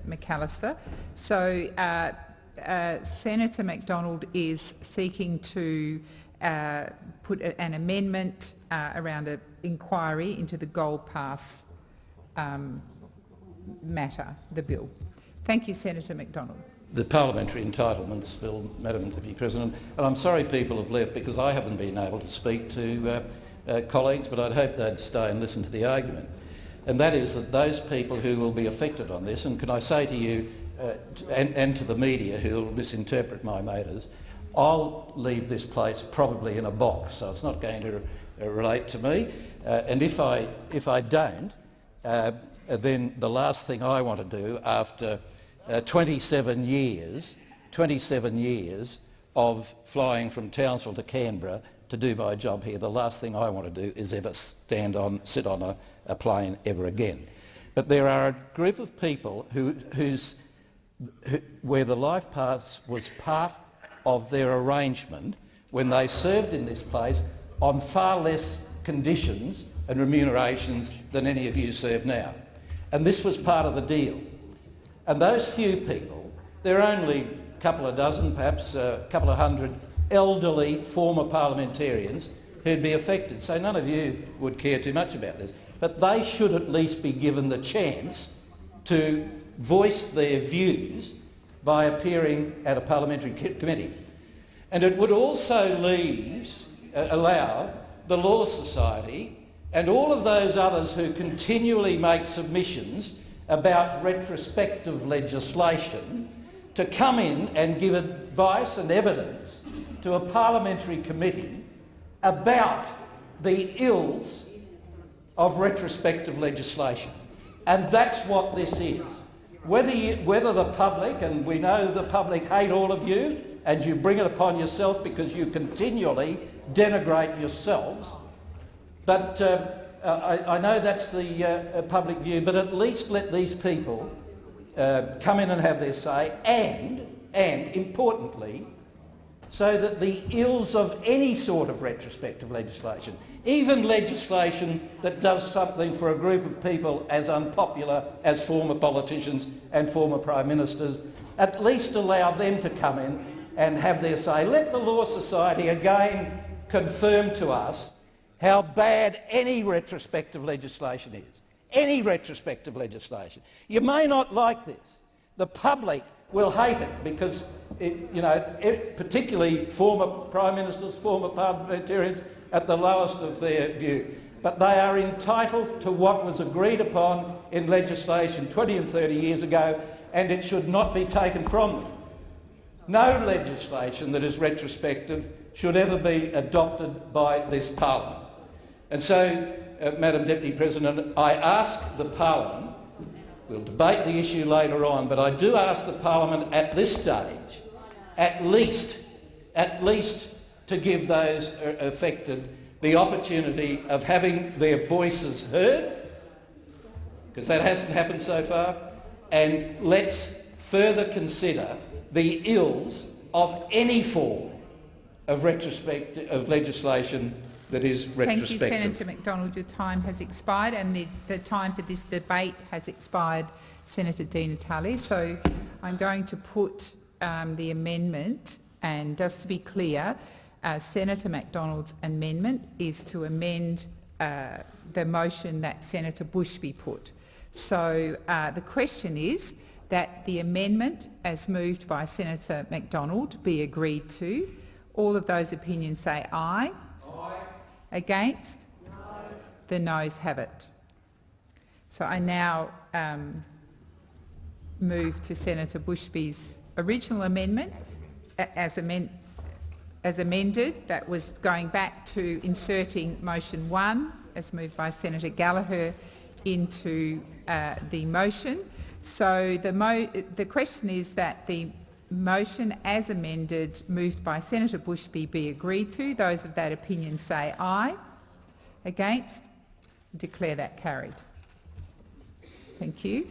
McAllister. So Senator Macdonald is seeking to put an amendment around an inquiry into the Gold Pass matter, the bill. Thank you, Senator Macdonald. The parliamentary entitlements bill, Madam Deputy President, and I'm sorry people have left because I haven't been able to speak to colleagues, but I'd hope they'd stay and listen to the argument. And that is that those people who will be affected on this, and can I say to you and to the media who will misinterpret my motives, I'll leave this place probably in a box, so it's not going to relate to me. And if I don't, then the last thing I want to do after 27 years of flying from Townsville to Canberra to do my job here, the last thing I want to do is ever sit on a plane ever again. But there are a group of people where the Life Pass was part of their arrangement when they served in this place on far less conditions and remunerations than any of you serve now. And this was part of the deal. And those few people, there are only a couple of dozen, perhaps a couple of hundred elderly former parliamentarians who'd be affected. So none of you would care too much about this. But they should at least be given the chance to voice their views by appearing at a parliamentary committee. And it would also allow the Law Society and all of those others who continually make submissions about retrospective legislation to come in and give advice and evidence to a parliamentary committee about the ills of retrospective legislation. And that's what this is. Whether the public, and we know the public hate all of you, and you bring it upon yourself because you continually denigrate yourselves, but I know that's the public view, but at least let these people come in and have their say, and importantly, so that the ills of any sort of retrospective legislation, even legislation that does something for a group of people as unpopular as former politicians and former Prime Ministers, at least allow them to come in and have their say. Let the Law Society again confirm to us how bad any retrospective legislation is. Any retrospective legislation. You may not like this. The public will hate it because, particularly former Prime Ministers, former parliamentarians at the lowest of their view. But they are entitled to what was agreed upon in legislation 20 and 30 years ago, and it should not be taken from them. No legislation that is retrospective should ever be adopted by this Parliament. And so, Madam Deputy President, I ask the Parliament, we'll debate the issue later on, but I do ask the Parliament at this stage, at least to give those affected the opportunity of having their voices heard, because that hasn't happened so far, and let's further consider the ills of any form of legislation that is retrospective. Thank you, Senator Macdonald. Your time has expired, and the time for this debate has expired, Senator Di Natale. So I'm going to put the amendment, and just to be clear, Senator Macdonald's amendment is to amend the motion that Senator Bushby put. So the question is that the amendment, as moved by Senator Macdonald, be agreed to. All of those opinions say aye. Aye. Against? No. The noes have it. So I now move to Senator Bushby's original amendment as amended. That was going back to inserting motion 1, as moved by Senator Gallagher, into the motion. So the question is that the motion as amended, moved by Senator Bushby, be agreed to. Those of that opinion say aye. Against? Declare that carried. Thank you.